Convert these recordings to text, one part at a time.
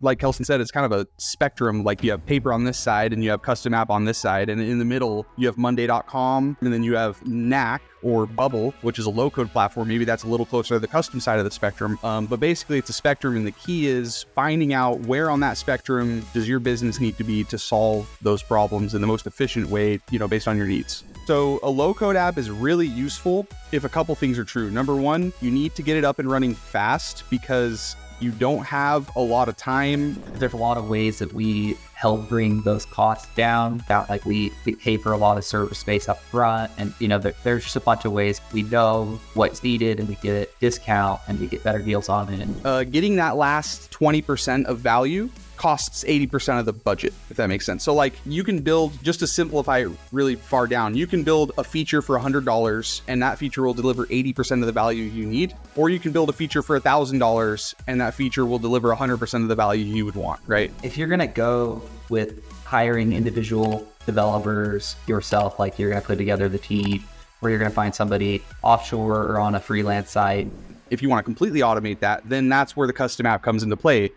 like Kelson said, it's kind of a spectrum. Like you have paper on this side and you have custom app on this side. And in the middle, you have Monday.com, and then you have Knack or Bubble, which is a low-code platform. Maybe that's a little closer to the custom side of the spectrum. But basically, it's a spectrum, and the key is finding out where on that spectrum does your business need to be to solve those problems in the most efficient way, based on your needs. So a low-code app is really useful if a couple things are true. Number one, you need to get it up and running fast because you don't have a lot of time. There's a lot of ways that we help bring those costs down. Like we pay for a lot of server space up front, and there's just a bunch of ways we know what's needed, and we get a discount and we get better deals on it. Getting that last 20% of value costs 80% of the budget, if that makes sense. So like you can build, just to simplify it really far down, you can build a feature for $100 and that feature will deliver 80% of the value you need, or you can build a feature for $1,000 and that feature will deliver 100% of the value you would want, right? If you're gonna go with hiring individual developers yourself, like you're gonna put together the team, or you're gonna find somebody offshore or on a freelance site. If you want to completely automate that, then that's where the custom app comes into play.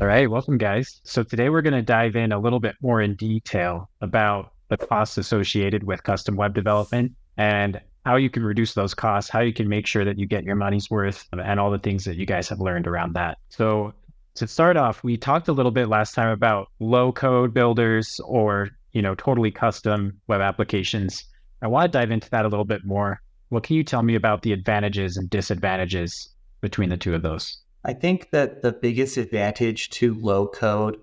All right, welcome guys. So today we're going to dive in a little bit more in detail about the costs associated with custom web development and how you can reduce those costs, how you can make sure that you get your money's worth, and all the things that you guys have learned around that. So to start off, we talked a little bit last time about low code builders or, totally custom web applications. I want to dive into that a little bit more. What can you tell me about the advantages and disadvantages between the two of those? I think that the biggest advantage to low code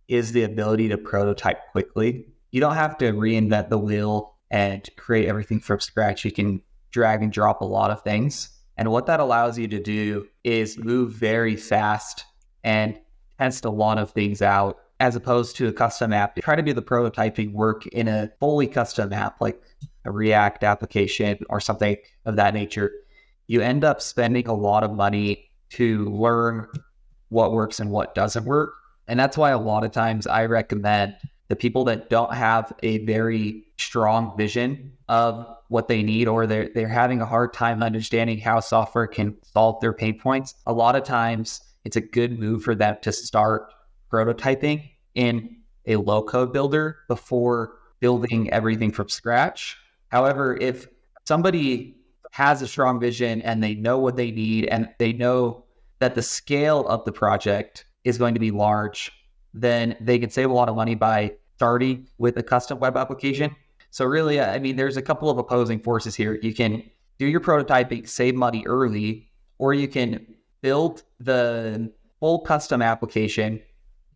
is the ability to prototype quickly. You don't have to reinvent the wheel and create everything from scratch. You can drag and drop a lot of things. And what that allows you to do is move very fast and test a lot of things out, as opposed to a custom app. Try to do the prototyping work in a fully custom app, like a React application or something of that nature. You end up spending a lot of money to learn what works and what doesn't work. And that's why a lot of times I recommend the people that don't have a very strong vision of what they need, or they're having a hard time understanding how software can solve their pain points. A lot of times it's a good move for them to start prototyping in a low code builder before building everything from scratch. However, if somebody has a strong vision and they know what they need and they know that the scale of the project is going to be large, then they can save a lot of money by starting with a custom web application. So really, there's a couple of opposing forces here. You can do your prototyping, save money early, or you can build the full custom application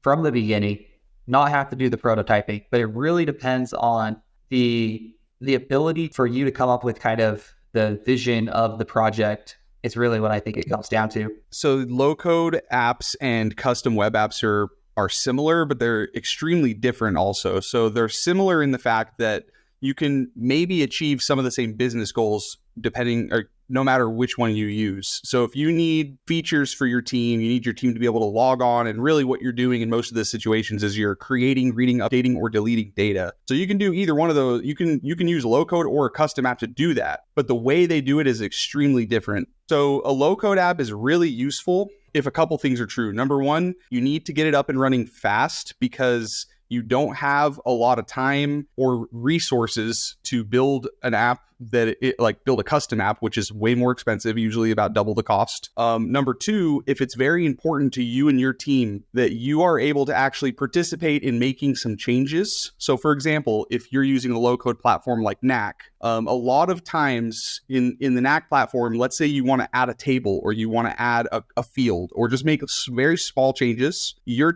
from the beginning, not have to do the prototyping. But it really depends on the ability for you to come up with kind of the vision of the project. It's really what I think it comes down to. So low code apps and custom web apps are similar, but they're extremely different also. So they're similar in the fact that you can maybe achieve some of the same business goals depending, or no matter which one you use. So if you need features for your team, you need your team to be able to log on, and really what you're doing in most of the situations is you're creating, reading, updating, or deleting data. So you can do either one of those. You can use low code or a custom app to do that, but the way they do it is extremely different. So a low code app is really useful if a couple things are true. Number one, you need to get it up and running fast because you don't have a lot of time or resources to build an app build a custom app, which is way more expensive, usually about double the cost. Number two, if it's very important to you and your team that you are able to actually participate in making some changes. So for example, if you're using a low code platform like Knack, a lot of times in the Knack platform, let's say you want to add a table or you want to add a field or just make very small changes.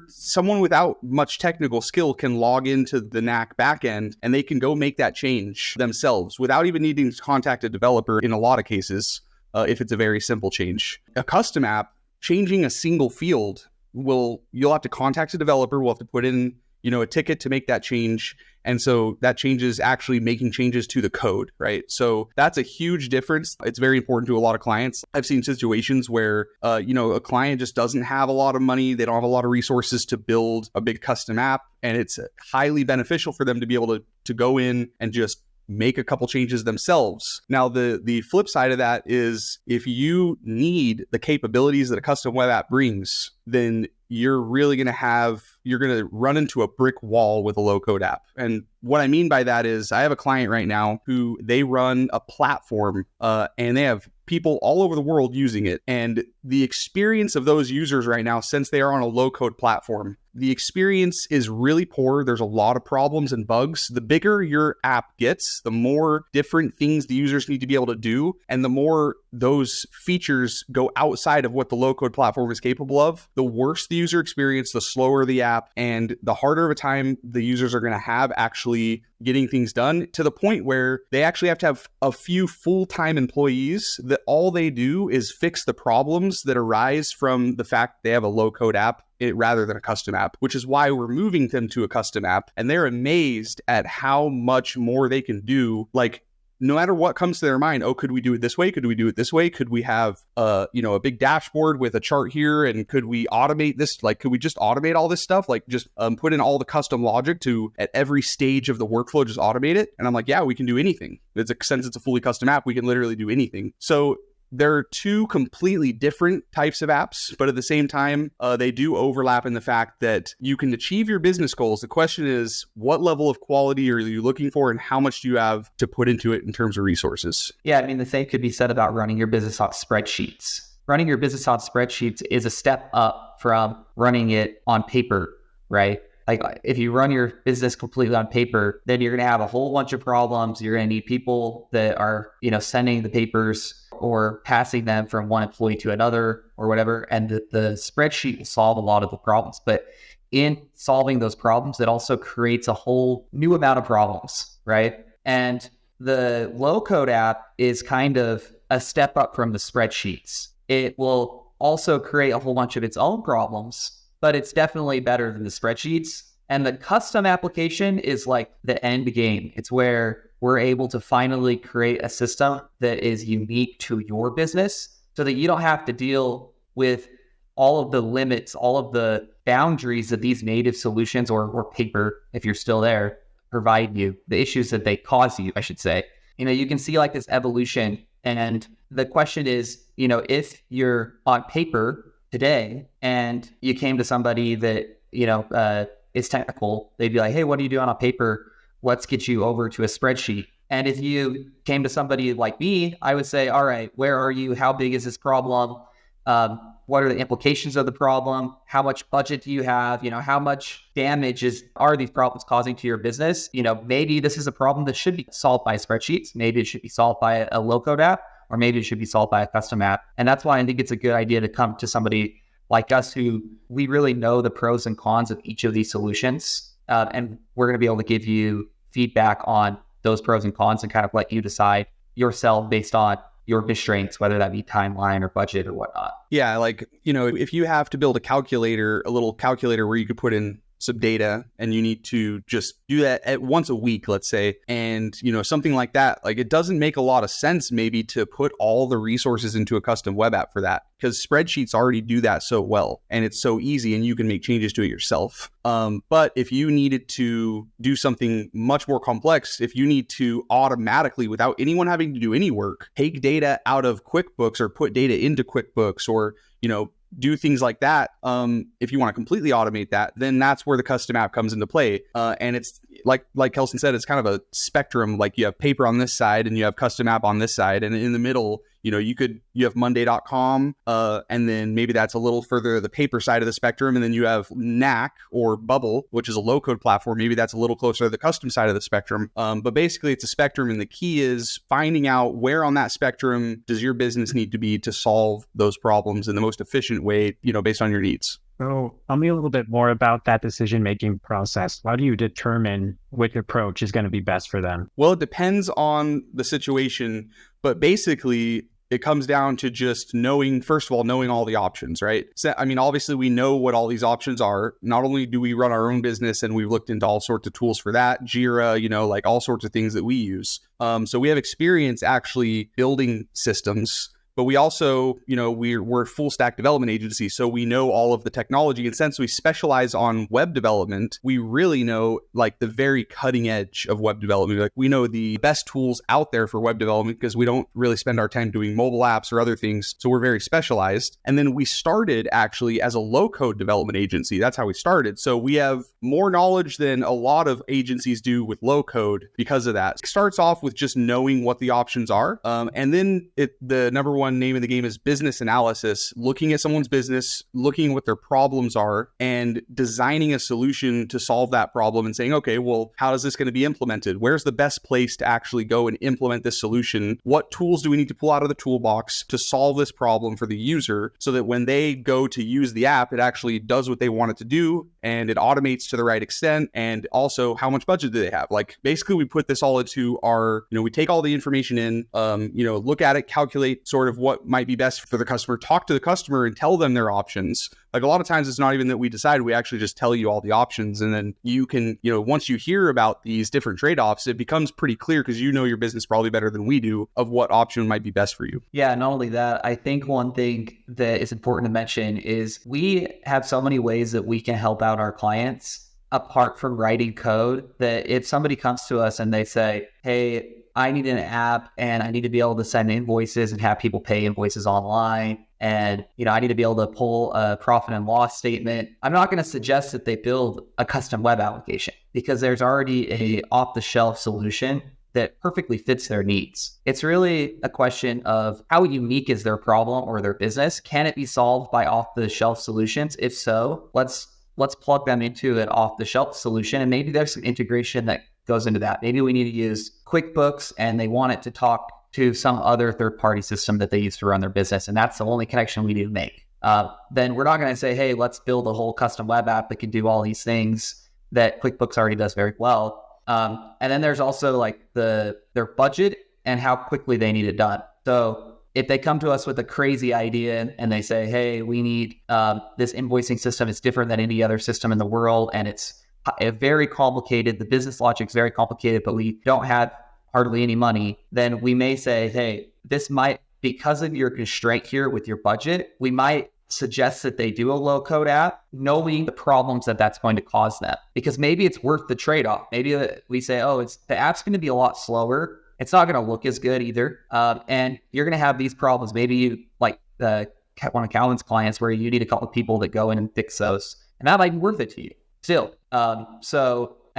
Someone without much technical skill can log into the Knack backend and they can go make that change themselves without even needing to contact a developer in a lot of cases, if it's a very simple change. A custom app, changing a single field, you'll have to contact a developer, we'll have to put in a ticket to make that change. And so that change is actually making changes to the code, right? So that's a huge difference. It's very important to a lot of clients. I've seen situations where, a client just doesn't have a lot of money. They don't have a lot of resources to build a big custom app. And it's highly beneficial for them to be able to go in and just make a couple changes themselves. Now, the flip side of that is if you need the capabilities that a custom web app brings, then you're really going to run into a brick wall with a low code app. And what I mean by that is I have a client right now who they run a platform and they have people all over the world using it. And the experience of those users right now, since they are on a low code platform, the experience is really poor. There's a lot of problems and bugs. The bigger your app gets, the more different things the users need to be able to do, and the more those features go outside of what the low code platform is capable of, the worse the user experience, the slower the app, and the harder of a time the users are going to have actually getting things done, to the point where they actually have to have a few full-time employees that all they do is fix the problems that arise from the fact they have a low code app rather than a custom app, which is why we're moving them to a custom app. And they're amazed at how much more they can do. Like, no matter what comes to their mind, oh, could we do it this way? Could we do it this way? Could we have, a big dashboard with a chart here? And could we automate this? Like, could we just automate all this stuff? Like, just put in all the custom logic to, at every stage of the workflow, just automate it. And I'm like, yeah, we can do anything. Since it's a fully custom app, we can literally do anything. So there are two completely different types of apps, but at the same time, they do overlap in the fact that you can achieve your business goals. The question is, what level of quality are you looking for, and how much do you have to put into it in terms of resources? Yeah, I mean, the same could be said about running your business on spreadsheets. Running your business on spreadsheets is a step up from running it on paper, right? Like, if you run your business completely on paper, then you're going to have a whole bunch of problems. You're going to need people that are, sending the papers or passing them from one employee to another or whatever. And the spreadsheet will solve a lot of the problems. But in solving those problems, it also creates a whole new amount of problems, right? And the low code app is kind of a step up from the spreadsheets. It will also create a whole bunch of its own problems, but it's definitely better than the spreadsheets. And the custom application is like the end game. It's where we're able to finally create a system that is unique to your business so that you don't have to deal with all of the limits, all of the boundaries that these native solutions or paper, if you're still there, provide you, the issues that they cause you, I should say. You can see like this evolution. And the question is, if you're on paper today and you came to somebody that, is technical, they'd be like, hey, what are you doing on paper? Let's get you over to a spreadsheet. And if you came to somebody like me, I would say, all right, where are you? How big is this problem? What are the implications of the problem? How much budget do you have? How much damage are these problems causing to your business? Maybe this is a problem that should be solved by spreadsheets. Maybe it should be solved by a low-code app, or maybe it should be solved by a custom app. And that's why I think it's a good idea to come to somebody like us who we really know the pros and cons of each of these solutions. And we're going to be able to give you feedback on those pros and cons and kind of let you decide yourself based on your strengths, whether that be timeline or budget or whatnot. Yeah, if you have to build a little calculator where you could put in some data and you need to just do that at once a week, let's say, and something like that, like, it doesn't make a lot of sense maybe to put all the resources into a custom web app for that, because spreadsheets already do that so well and it's so easy and you can make changes to it yourself. But if you needed to do something much more complex, if you need to automatically, without anyone having to do any work, take data out of QuickBooks or put data into QuickBooks, or do things like that, if you want to completely automate that, then that's where the custom app comes into play. And it's like Kelson said, it's kind of a spectrum. Like, you have paper on this side and you have custom app on this side, and in the middle, you have Monday.com, and then maybe that's a little further to the paper side of the spectrum, and then you have Knack or Bubble, which is a low code platform. Maybe that's a little closer to the custom side of the spectrum. But basically, it's a spectrum, and the key is finding out where on that spectrum does your business need to be to solve those problems in the most efficient way, based on your needs. So tell me a little bit more about that decision-making process. How do you determine which approach is going to be best for them? Well, it depends on the situation, but basically it comes down to just knowing all the options, right? So, obviously we know what all these options are. Not only do we run our own business, and we've looked into all sorts of tools for that, Jira, like all sorts of things that we use. So we have experience actually building systems but we also, we're a full stack development agency. So we know all of the technology. And since we specialize on web development, we really know like the very cutting edge of web development. Like we know the best tools out there for web development because we don't really spend our time doing mobile apps or other things. So we're very specialized. And then we started actually as a low code development agency. That's how we started. So we have more knowledge than a lot of agencies do with low code because of that. It starts off with just knowing what the options are. And then the number one name of the game is business analysis, looking at someone's business, looking at what their problems are and designing a solution to solve that problem and saying, okay, well, how is this going to be implemented? Where's the best place to actually go and implement this solution? What tools do we need to pull out of the toolbox to solve this problem for the user so that when they go to use the app, it actually does what they want it to do and it automates to the right extent? And also, how much budget do they have? Like basically we put this all into our, we take all the information in, look at it, calculate sort of what might be best for the customer, talk to the customer and tell them their options. Like a lot of times it's not even that we decide, we actually just tell you all the options. And then you can, once you hear about these different trade-offs, it becomes pretty clear because you know your business probably better than we do of what option might be best for you. Yeah, not only that, I think one thing that is important to mention is we have so many ways that we can help out our clients apart from writing code, that if somebody comes to us and they say, hey, I need an app and I need to be able to send invoices and have people pay invoices online. And, I need to be able to pull a profit and loss statement. I'm not going to suggest that they build a custom web application because there's already a off-the-shelf solution that perfectly fits their needs. It's really a question of how unique is their problem or their business? Can it be solved by off-the-shelf solutions? If so, let's plug them into an off-the-shelf solution. And maybe there's some integration that goes into that. Maybe we need to use QuickBooks and they want it to talk to some other third-party system that they use to run their business. And that's the only connection we need to make. Then we're not going to say, hey, let's build a whole custom web app that can do all these things that QuickBooks already does very well. And then there's also like their budget and how quickly they need it done. So if they come to us with a crazy idea and they say, hey, we need this invoicing system, it's different than any other system in the world, and it's very complicated, the business logic is very complicated, but we don't have hardly any money, then we may say, hey, this might, because of your constraint here with your budget, we might suggest that they do a low code app, knowing the problems that that's going to cause them. Because maybe it's worth the trade-off. Maybe we say, the app's going to be a lot slower. It's not going to look as good either. And you're going to have these problems. Maybe you like one of Calvin's clients where you need a couple of people that go in and fix those. And that might be worth it to you still.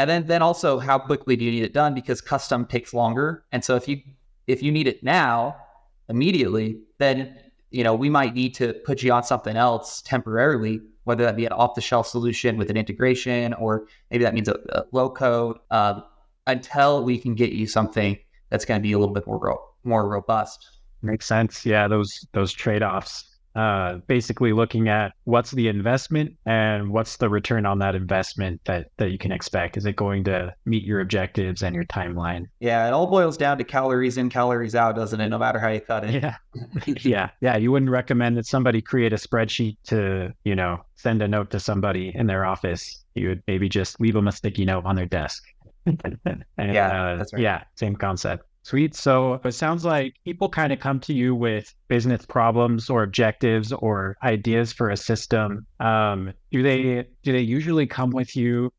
And then also how quickly do you need it done? Because custom takes longer. And so if you need it now, immediately, then we might need to put you on something else temporarily, whether that be an off-the-shelf solution with an integration, or maybe that means a low code, until we can get you something that's going to be a little bit more robust. Makes sense. Yeah, those trade-offs. Basically looking at what's the investment and what's the return on that investment that you can expect. Is it going to meet your objectives and your timeline? Yeah, it all boils down to calories in, calories out, doesn't it? No matter how you cut it. Yeah. You wouldn't recommend that somebody create a spreadsheet to, send a note to somebody in their office. You would maybe just leave them a sticky note on their desk. That's right. Yeah, same concept. Sweet. So it sounds like people kind of come to you with business problems or objectives or ideas for a system. Do they usually come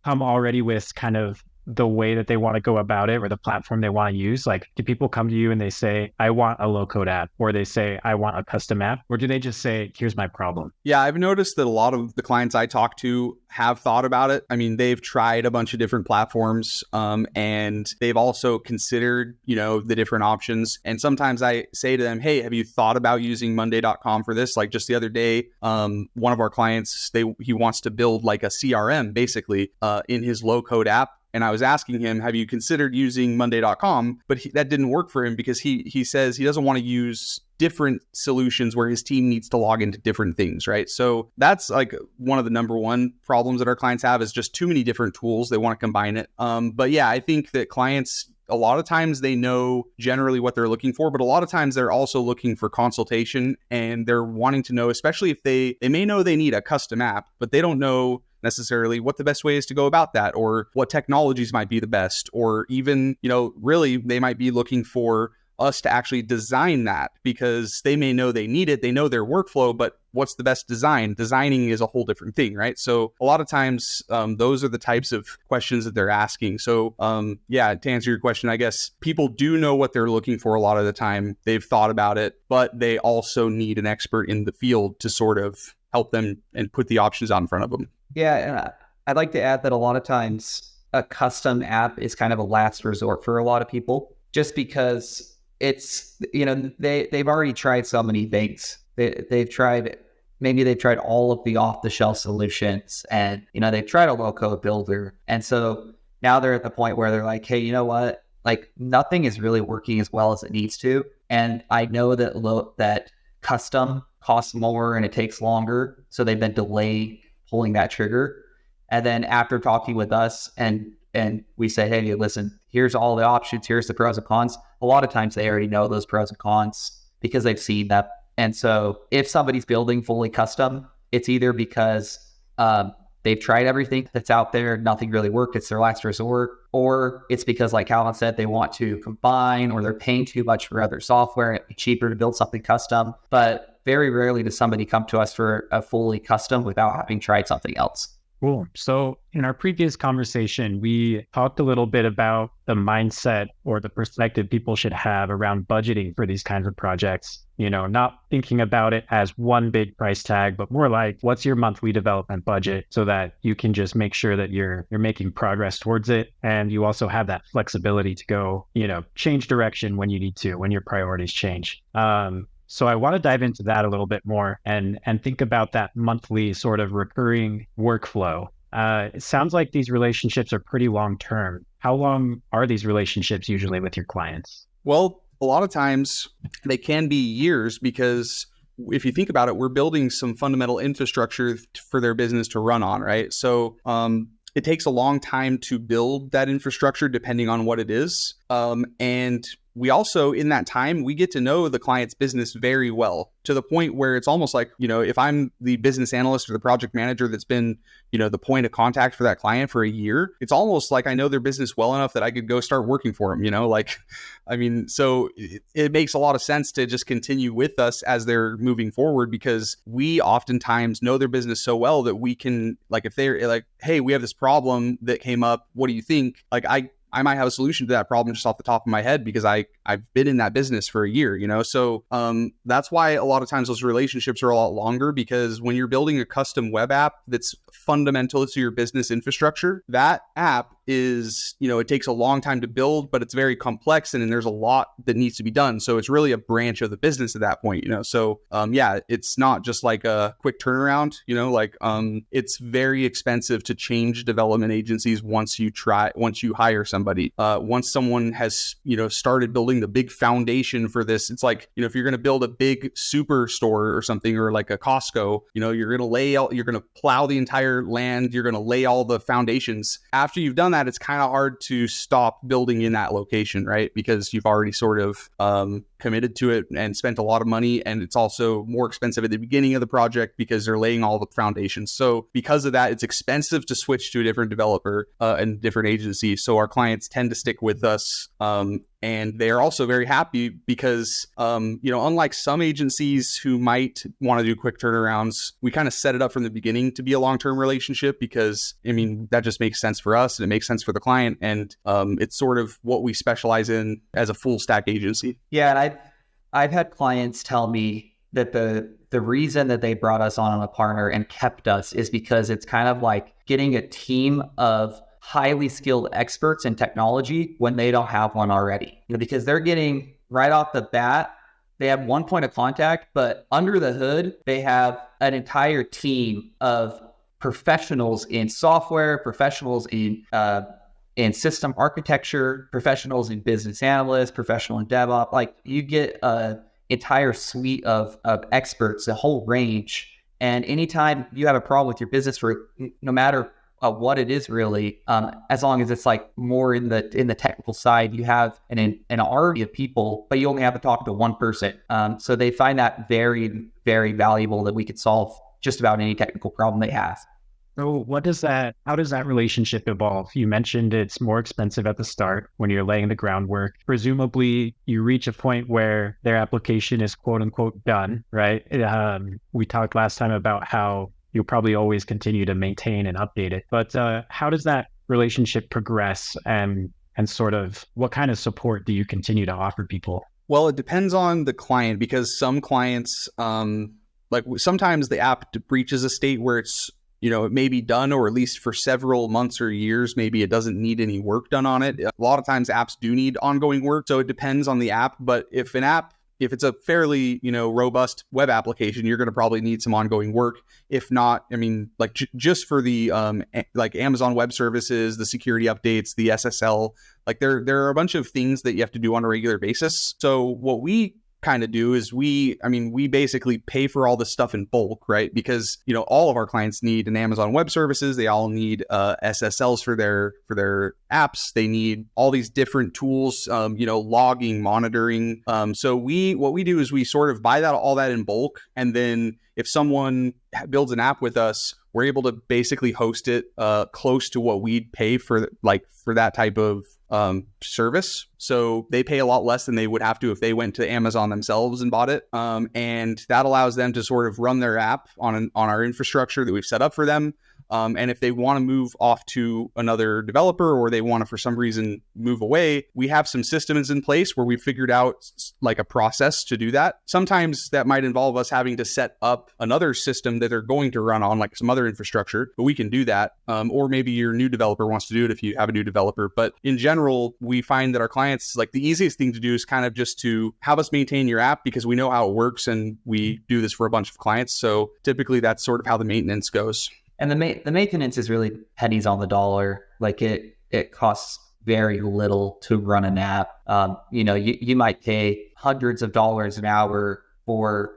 already with kind of the way that they want to go about it or the platform they want to use? Like, do people come to you and they say, I want a low code app, or they say, I want a custom app, or do they just say, here's my problem? Yeah, I've noticed that a lot of the clients I talk to have thought about it. I mean, they've tried a bunch of different platforms, and they've also considered, the different options. And sometimes I say to them, hey, have you thought about using Monday.com for this? Like just the other day, one of our clients, he wants to build like a CRM basically in his low code app. And I was asking him, have you considered using Monday.com? But that didn't work for him because he says he doesn't want to use different solutions where his team needs to log into different things, right? So that's like one of the number one problems that our clients have is just too many different tools. They want to combine it. But yeah, I think that clients, a lot of times they know generally what they're looking for, but a lot of times they're also looking for consultation, and they're wanting to know, especially if they may know they need a custom app, but they don't know necessarily what the best way is to go about that, or what technologies might be the best, or even, really they might be looking for us to actually design that, because they may know they need it, they know their workflow, but what's the best design? Designing is a whole different thing, right? So a lot of times, those are the types of questions that they're asking. So yeah, to answer your question, I guess people do know what they're looking for a lot of the time. They've thought about it, but they also need an expert in the field to sort of help them and put the options out in front of them. Yeah, and I'd like to add that a lot of times a custom app is kind of a last resort for a lot of people, just because it's, they've already tried so many things. They've tried all of the off-the-shelf solutions, and they've tried a low-code builder, and so now they're at the point where they're like, hey, you know what? Like, nothing is really working as well as it needs to, and I know that custom costs more and it takes longer, so they've been delaying pulling that trigger. And then after talking with us and we say, hey, listen, here's all the options, here's the pros and cons. A lot of times they already know those pros and cons because they've seen them. And so if somebody's building fully custom, it's either because they've tried everything that's out there, nothing really worked, it's their last resort, or it's because, like Calvin said, they want to combine, or they're paying too much for other software and it'd be cheaper to build something custom. But very rarely does somebody come to us for a fully custom without having tried something else. Cool. So in our previous conversation, we talked a little bit about the mindset or the perspective people should have around budgeting for these kinds of projects. Not thinking about it as one big price tag, but more like, what's your monthly development budget, so that you can just make sure that you're making progress towards it. And you also have that flexibility to go, change direction when you need to, when your priorities change. So I want to dive into that a little bit more and think about that monthly sort of recurring workflow. It sounds like these relationships are pretty long-term. How long are these relationships usually with your clients? Well, a lot of times they can be years, because if you think about it, we're building some fundamental infrastructure for their business to run on, right? So it takes a long time to build that infrastructure depending on what it is. And we also, in that time, we get to know the client's business very well, to the point where it's almost like, if I'm the business analyst or the project manager that's been, the point of contact for that client for a year, it's almost like I know their business well enough that I could go start working for them, so it makes a lot of sense to just continue with us as they're moving forward, because we oftentimes know their business so well that we can, if they're like, hey, we have this problem that came up, what do you think? I might have a solution to that problem just off the top of my head, because I've been in that business for a year, So that's why a lot of times those relationships are a lot longer, because when you're building a custom web app that's fundamental to your business infrastructure, that app is, it takes a long time to build, but it's very complex, and there's a lot that needs to be done. So it's really a branch of the business at that point, So yeah, it's not just like a quick turnaround, it's very expensive to change development agencies once you hire somebody. Once someone has, started building the big foundation for this, it's like, if you're going to build a big superstore or something, or like a Costco, you're going to plow the entire land, you're going to lay all the foundations. After you've done that, it's kind of hard to stop building in that location, right? Because you've already sort of committed to it and spent a lot of money, and it's also more expensive at the beginning of the project because they're laying all the foundations. So because of that, it's expensive to switch to a different developer and different agency. So our clients tend to stick with us. And they are also very happy because, unlike some agencies who might want to do quick turnarounds, we kind of set it up from the beginning to be a long-term relationship, because, that just makes sense for us and it makes sense for the client. And it's sort of what we specialize in as a full stack agency. Yeah. And I've had clients tell me that the reason that they brought us on a partner and kept us is because it's kind of like getting a team of highly skilled experts in technology when they don't have one already, because they're getting right off the bat, they have one point of contact, but under the hood, they have an entire team of professionals in software, professionals in system architecture, professionals in business analysts, professional in DevOps. Like, you get an entire suite of experts, a whole range. And anytime you have a problem with your business, no matter what it is really, as long as it's like more in the technical side, you have an army of people, but you only have to talk to one person. So they find that very, very valuable, that we could solve just about any technical problem they have. So how does that relationship evolve? You mentioned it's more expensive at the start when you're laying the groundwork. Presumably you reach a point where their application is quote unquote done, right? We talked last time about how you'll probably always continue to maintain and update it. But how does that relationship progress and sort of what kind of support do you continue to offer people? Well, it depends on the client because some clients, like sometimes the app reaches a state where it's, it may be done, or at least for several months or years, maybe it doesn't need any work done on it. A lot of times apps do need ongoing work. So it depends on the app. But if it's a fairly, robust web application, you're going to probably need some ongoing work. If not, I mean, like just for the like Amazon Web Services, the security updates, the SSL, like there are a bunch of things that you have to do on a regular basis. So what we kind of do is we basically pay for all this stuff in bulk, right? Because all of our clients need an Amazon Web Services. They all need SSLs for their apps. They need all these different tools, logging, monitoring. So what we do is we sort of buy all that in bulk, and then if someone builds an app with us, we're able to basically host it close to what we'd pay for that type of service. So they pay a lot less than they would have to if they went to Amazon themselves and bought it. And that allows them to sort of run their app on our infrastructure that we've set up for them. And if they want to move off to another developer, or they want to, for some reason, move away, we have some systems in place where we've figured out like a process to do that. Sometimes that might involve us having to set up another system that they're going to run on, like some other infrastructure, but we can do that. Or maybe your new developer wants to do it if you have a new developer. But in general, we find that our clients, like the easiest thing to do is kind of just to have us maintain your app, because we know how it works and we do this for a bunch of clients. So typically that's sort of how the maintenance goes. And the maintenance is really pennies on the dollar. Like it costs very little to run an app. You might pay hundreds of dollars an hour for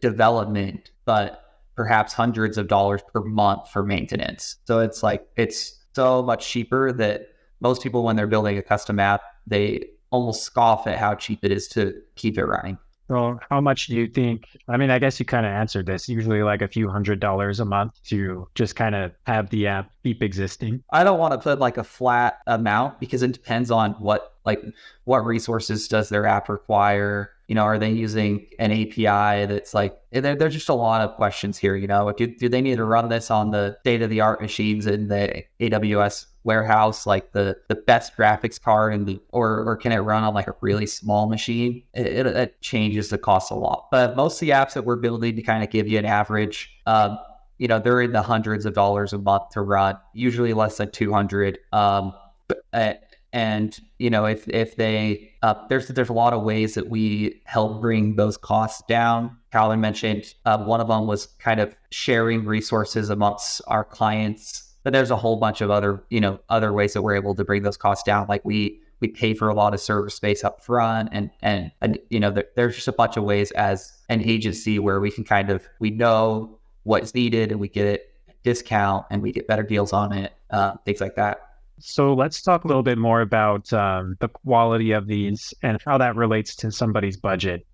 development, but perhaps hundreds of dollars per month for maintenance. So it's so much cheaper that most people, when they're building a custom app, they almost scoff at how cheap it is to keep it running. So how much do you think, I mean, I guess you kind of answered this, usually like a few $100s a month to just kind of have the app keep existing? I don't want to put like a flat amount, because it depends on what resources does their app require. Are they using an API that's like, there's just a lot of questions here. Do they need to run this on the state-of-the-art machines in the AWS warehouse, like the best graphics card, or can it run on like a really small machine? It changes the cost a lot. But most of the apps that we're building to kind of give you an average, they're in the hundreds of dollars a month to run, usually less than 200. And if they there's a lot of ways that we help bring those costs down. Calvin mentioned one of them was kind of sharing resources amongst our clients, but there's a whole bunch of other ways that we're able to bring those costs down. Like we pay for a lot of server space up front, and there's just a bunch of ways as an agency where we can we know what's needed, and we get it discount, and we get better deals on it, things like that. So let's talk a little bit more about the quality of these and how that relates to somebody's budget.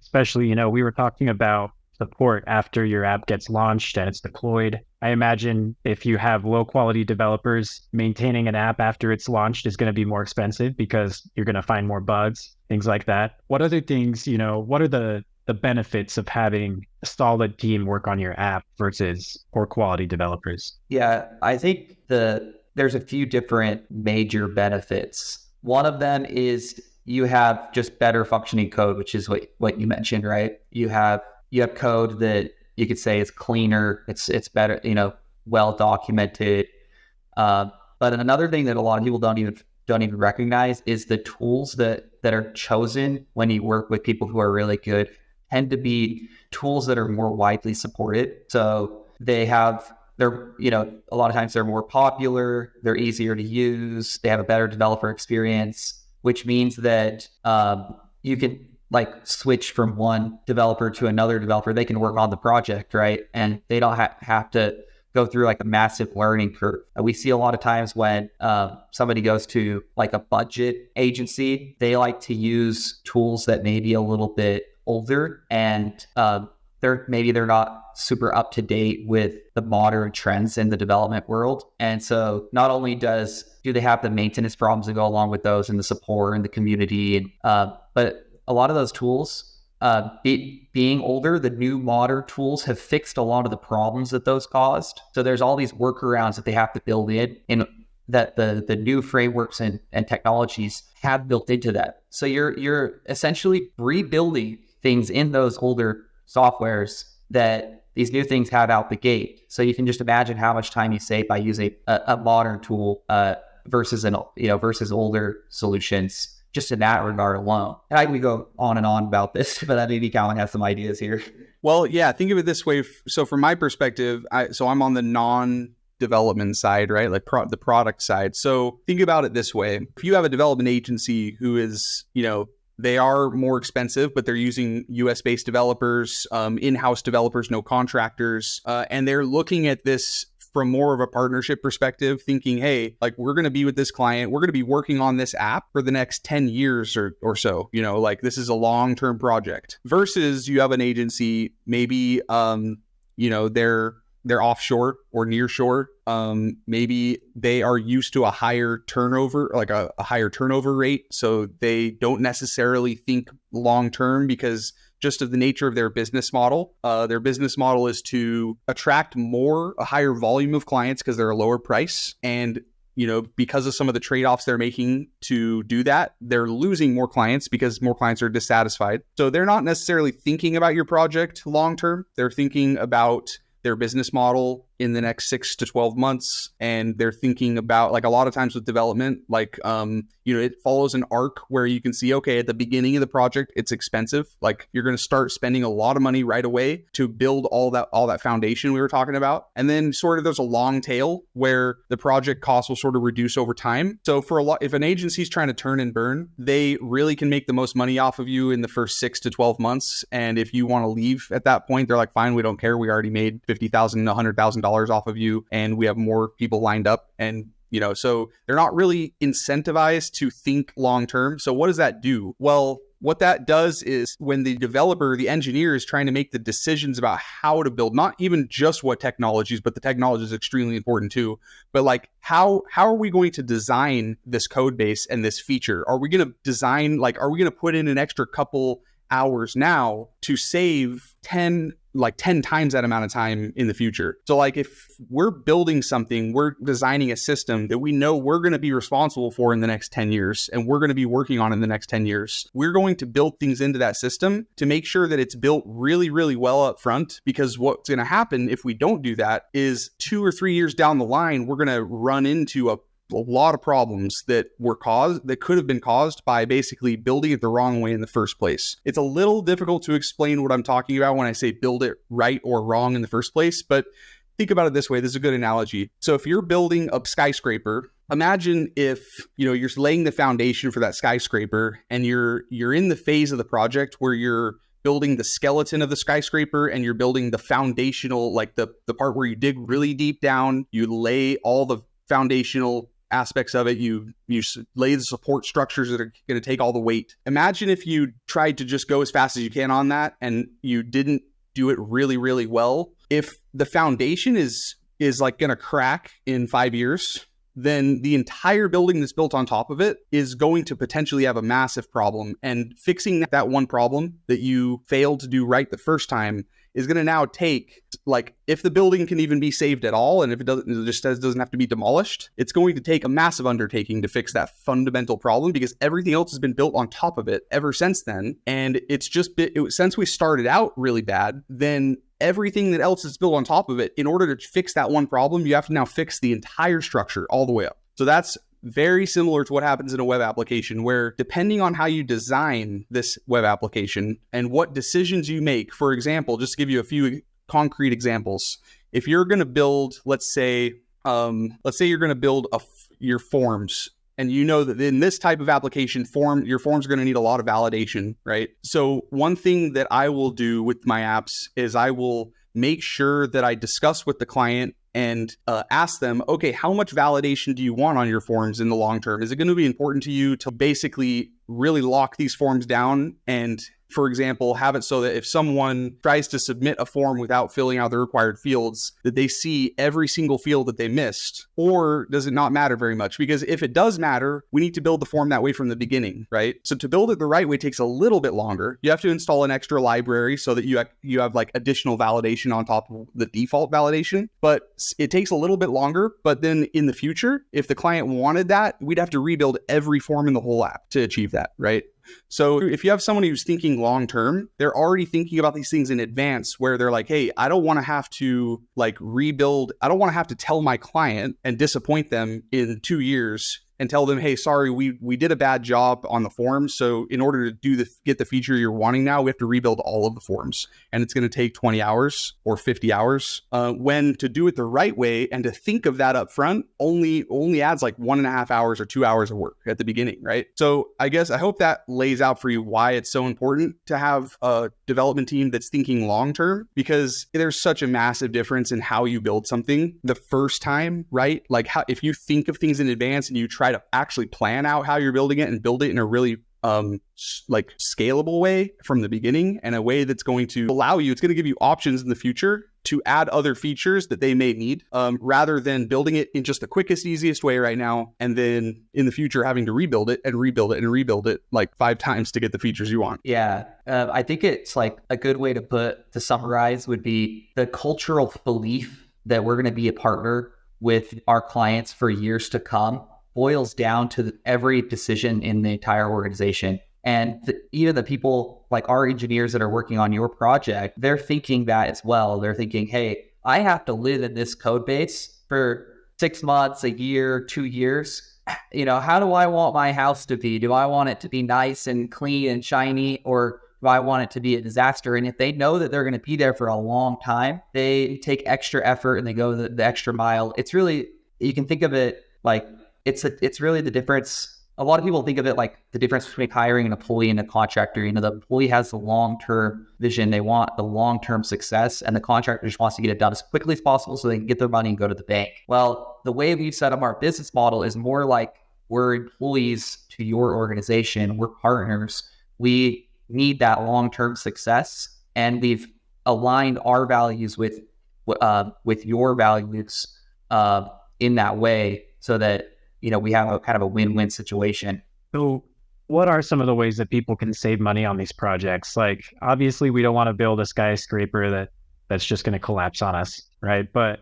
Especially, we were talking about support after your app gets launched and it's deployed. I imagine if you have low quality developers, maintaining an app after it's launched is going to be more expensive because you're going to find more bugs, things like that. What other things, what are the benefits of having a solid team work on your app versus poor quality developers? Yeah, I think there's a few different major benefits. One of them is you have just better functioning code, which is what you mentioned, right? You have code that you could say is cleaner, it's better, well documented. But another thing that a lot of people don't even recognize is the tools that are chosen when you work with people who are really good tend to be tools that are more widely supported. So they're a lot of times they're more popular, they're easier to use, they have a better developer experience, which means that you can switch from one developer to another developer. They can work on the project, right? And they don't have to go through a massive learning curve. We see a lot of times when somebody goes to a budget agency, they like to use tools that may be a little bit older and they're not super up to date with the modern trends in the development world. And so not only do they have the maintenance problems that go along with those and the support and the community, but a lot of those tools, being older, the new modern tools have fixed a lot of the problems that those caused. So there's all these workarounds that they have to build in that the new frameworks and technologies have built into that. So you're essentially rebuilding things in those older softwares that these new things have out the gate. So you can just imagine how much time you save by using a modern tool versus older solutions, just in that regard alone. And we go on and on about this, but maybe Colin has some ideas here. Well, yeah, think of it this way. So from my perspective, I'm on the non-development side, right? Like the product side. So think about it this way. If you have a development agency who is, they are more expensive, but they're using US-based developers, in-house developers, no contractors, and they're looking at this from more of a partnership perspective, thinking, hey, like we're going to be with this client, we're going to be working on this app for the next 10 years or so, like this is a long-term project, versus you have an agency, maybe, they're offshore or near shore. Maybe they are used to a higher turnover, like a higher turnover rate. So they don't necessarily think long-term because just of the nature of their business model. Their business model is to attract a higher volume of clients because they're a lower price. And, because of some of the trade-offs they're making to do that, they're losing more clients because more clients are dissatisfied. So they're not necessarily thinking about your project long-term. They're thinking about their business model in the next 6 to 12 months. And they're thinking about, like a lot of times with development, like, it follows an arc where you can see, okay, at the beginning of the project, it's expensive. Like you're going to start spending a lot of money right away to build all that foundation we were talking about. And then sort of there's a long tail where the project cost will sort of reduce over time. So if an agency is trying to turn and burn, they really can make the most money off of you in the first 6 to 12 months. And if you want to leave at that point, they're like, fine, we don't care. We already made $50,000, $100,000 off of you, and we have more people lined up. And so they're not really incentivized to think long term. So what does that do? Well, what that does is when the developer, the engineer is trying to make the decisions about how to build, not even just what technologies, but the technology is extremely important too. But like, how are we going to design this code base and this feature? Are we going to design, are we going to put in an extra couple hours now to save 10 times that amount of time in the future? So like if we're building something, we're designing a system that we know we're going to be responsible for in the next 10 years and we're going to be working on in the next 10 years, we're going to build things into that system to make sure that it's built really, really well up front. Because what's going to happen if we don't do that is 2 or 3 years down the line, we're going to run into a lot of problems that could have been caused by basically building it the wrong way in the first place. It's a little difficult to explain what I'm talking about when I say build it right or wrong in the first place, but think about it this way. This is a good analogy. So if you're building a skyscraper, imagine if, you're laying the foundation for that skyscraper and you're in the phase of the project where you're building the skeleton of the skyscraper and you're building the foundational, like the part where you dig really deep down, you lay all the foundational aspects of it, you lay the support structures that are going to take all the weight. Imagine if you tried to just go as fast as you can on that and you didn't do it really, really well. If the foundation is like going to crack in 5 years, then the entire building that's built on top of it is going to potentially have a massive problem. And fixing that one problem that you failed to do right the first time is going to now take, if the building can even be saved at all, and if it doesn't have to be demolished, it's going to take a massive undertaking to fix that fundamental problem because everything else has been built on top of it ever since then. And it's just since we started out really bad, then everything that else is built on top of it, in order to fix that one problem, you have to now fix the entire structure all the way up. So that's very similar to what happens in a web application, where depending on how you design this web application and what decisions you make, for example, just to give you a few concrete examples, if you're going to build, let's say you're going to build your forms, and you know that in this type of application, your forms are going to need a lot of validation, right? So one thing that I will do with my apps is I will make sure that I discuss with the client and ask them, okay, how much validation do you want on your forms in the long term? Is it going to be important to you to basically really lock these forms down and for example, have it so that if someone tries to submit a form without filling out the required fields, that they see every single field that they missed? Or does it not matter very much? Because if it does matter, we need to build the form that way from the beginning, right? So to build it the right way takes a little bit longer. You have to install an extra library so that you have like additional validation on top of the default validation, but it takes a little bit longer. But then in the future, if the client wanted that, we'd have to rebuild every form in the whole app to achieve that, right? So if you have someone who's thinking long term, they're already thinking about these things in advance, where they're like, hey, I don't want to have to like rebuild. I don't want to have to tell my client and disappoint them in 2 years and tell them, hey, sorry, we did a bad job on the forms. So in order to get the feature you're wanting now, we have to rebuild all of the forms. And it's going to take 20 hours or 50 hours. When to do it the right way and to think of that up front only adds like 1.5 hours or 2 hours of work at the beginning, right? So I hope that lays out for you why it's so important to have a development team that's thinking long term, because there's such a massive difference in how you build something the first time, right? Like if you think of things in advance and you try to actually plan out how you're building it and build it in a really like scalable way from the beginning, and a way that's going to allow you, it's going to give you options in the future to add other features that they may need, rather than building it in just the quickest, easiest way right now, and then in the future having to rebuild it and rebuild it and rebuild it like 5 times to get the features you want. Yeah. I think it's like a good way to summarize would be the cultural belief that we're going to be a partner with our clients for years to come boils down to every decision in the entire organization. And even the people like our engineers that are working on your project, they're thinking that as well. They're thinking, hey, I have to live in this code base for 6 months, a year, 2 years. How do I want my house to be? Do I want it to be nice and clean and shiny, or do I want it to be a disaster? And if they know that they're going to be there for a long time, they take extra effort and they go the extra mile. It's really, you can think of it like, it's really the difference. A lot of people think of it like the difference between hiring an employee and a contractor. The employee has the long-term vision. They want the long-term success, and the contractor just wants to get it done as quickly as possible so they can get their money and go to the bank. Well, the way we've set up our business model is more like we're employees to your organization. We're partners. We need that long-term success, and we've aligned our values with your values in that way, so that we have a kind of a win-win situation. So what are some of the ways that people can save money on these projects? Like, obviously we don't want to build a skyscraper that's just going to collapse on us, right? But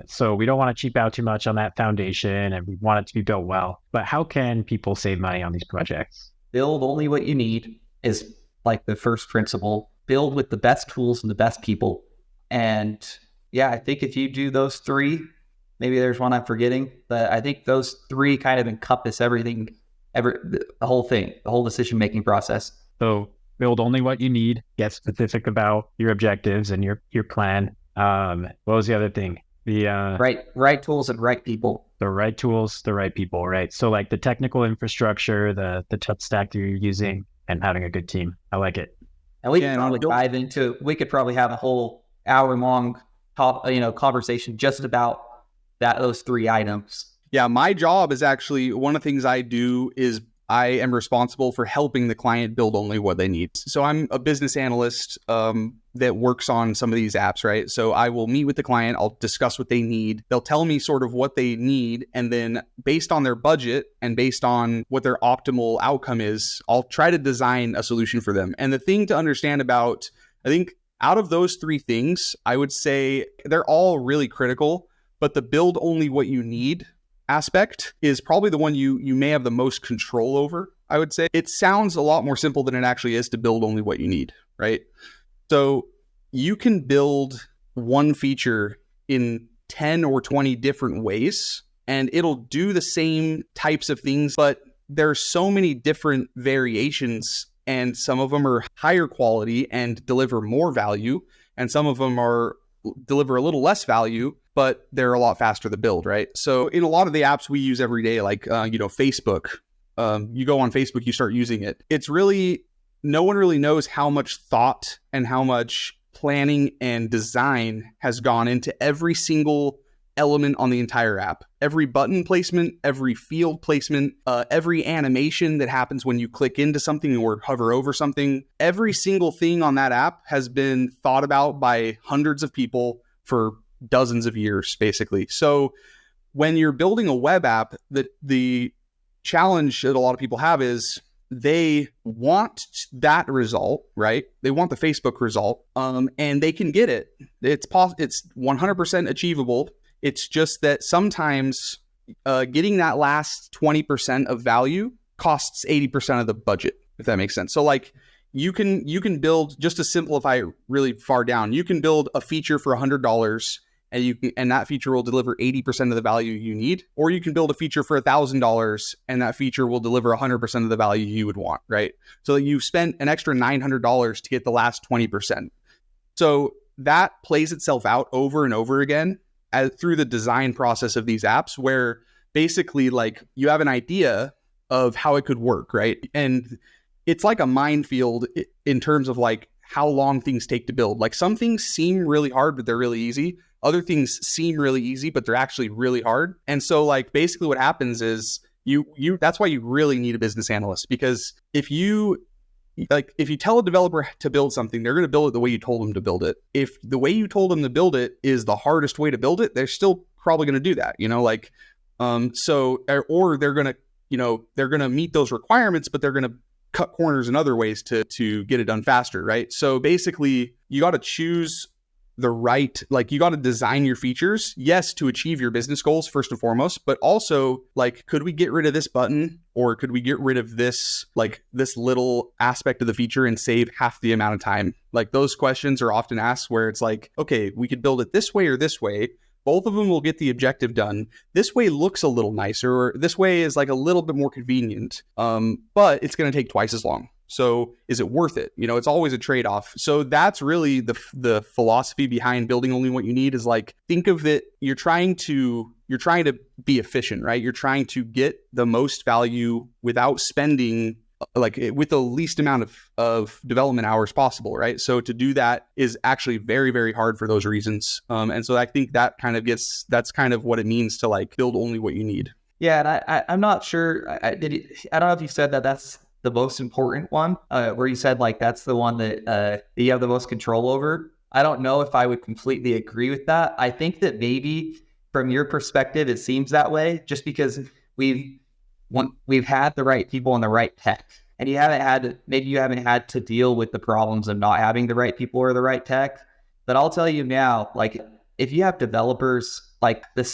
so we don't want to cheap out too much on that foundation, and we want it to be built well. But how can people save money on these projects? Build only what you need is like the first principle. Build with the best tools and the best people. And yeah, I think if you do those 3, maybe there's one I'm forgetting, but I think those 3 kind of encompass everything, the whole thing, the whole decision-making process. So build only what you need, get specific about your objectives and your plan. What was the other thing? The right tools and right people. The right tools, the right people, right? So like the technical infrastructure, the tech stack that you're using, and having a good team. I like it. And we could probably dive into, we could probably have a whole hour-long conversation just about those 3 items. Yeah, my job is actually, one of the things I do is I am responsible for helping the client build only what they need. So I'm a business analyst that works on some of these apps, right? So I will meet with the client, I'll discuss what they need. They'll tell me sort of what they need, and then based on their budget and based on what their optimal outcome is, I'll try to design a solution for them. And the thing to understand about, I think out of those 3 things, I would say they're all really critical. But the build only what you need aspect is probably the one you may have the most control over, I would say. It sounds a lot more simple than it actually is to build only what you need, right? So you can build one feature in 10 or 20 different ways, and it'll do the same types of things, but there's so many different variations, and some of them are higher quality and deliver more value, and some of them deliver a little less value, but they're a lot faster to build, right? So in a lot of the apps we use every day, like, Facebook, you go on Facebook, you start using it. It's really, no one really knows how much thought and how much planning and design has gone into every single element on the entire app. Every button placement, every field placement, every animation that happens when you click into something or hover over something, every single thing on that app has been thought about by hundreds of people for dozens of years, basically. So when you're building a web app, the challenge that a lot of people have is they want that result, right? They want the Facebook result, and they can get it. It's 100% achievable. It's just that sometimes getting that last 20% of value costs 80% of the budget, if that makes sense. So like you can build, just to simplify it really far down, you can build a feature for $100 and that feature will deliver 80% of the value you need, or you can build a feature for $1,000 and that feature will deliver 100% of the value you would want, right? So you've spent an extra $900 to get the last 20%. So that plays itself out over and over again through the design process of these apps, where basically like you have an idea of how it could work, right? And it's like a minefield in terms of like how long things take to build. Like some things seem really hard, but they're really easy. Other things seem really easy, but they're actually really hard. And so like basically what happens is you that's why you really need a business analyst, because if you tell a developer to build something, they're going to build it the way you told them to build it. If the way you told them to build it is the hardest way to build it, they're still probably going to do that, or they're going to meet those requirements, but they're going to cut corners in other ways to get it done faster, right? So basically you got to choose you got to design your features, yes, to achieve your business goals first and foremost, but also like, could we get rid of this button, or could we get rid of this little aspect of the feature and save half the amount of time? Like those questions are often asked where it's like, okay, we could build it this way or this way. Both of them will get the objective done. This way looks a little nicer, or this way is like a little bit more convenient, but it's going to take twice as long. So is it worth it? It's always a trade-off. So that's really the philosophy behind building only what you need, is like, think of it, you're trying to be efficient, right? You're trying to get the most value without spending with the least amount of development hours possible, right? So to do that is actually very, very hard for those reasons. And so I think that's kind of what it means to like build only what you need. Yeah, and I'm not sure. I don't know if you said that's the most important one, where you said like that's the one that you have the most control over. I don't know if I would completely agree with that. I think that maybe from your perspective, it seems that way, just because we've had the right people and the right tech, and you haven't had to deal with the problems of not having the right people or the right tech. But I'll tell you now, like if you have developers like the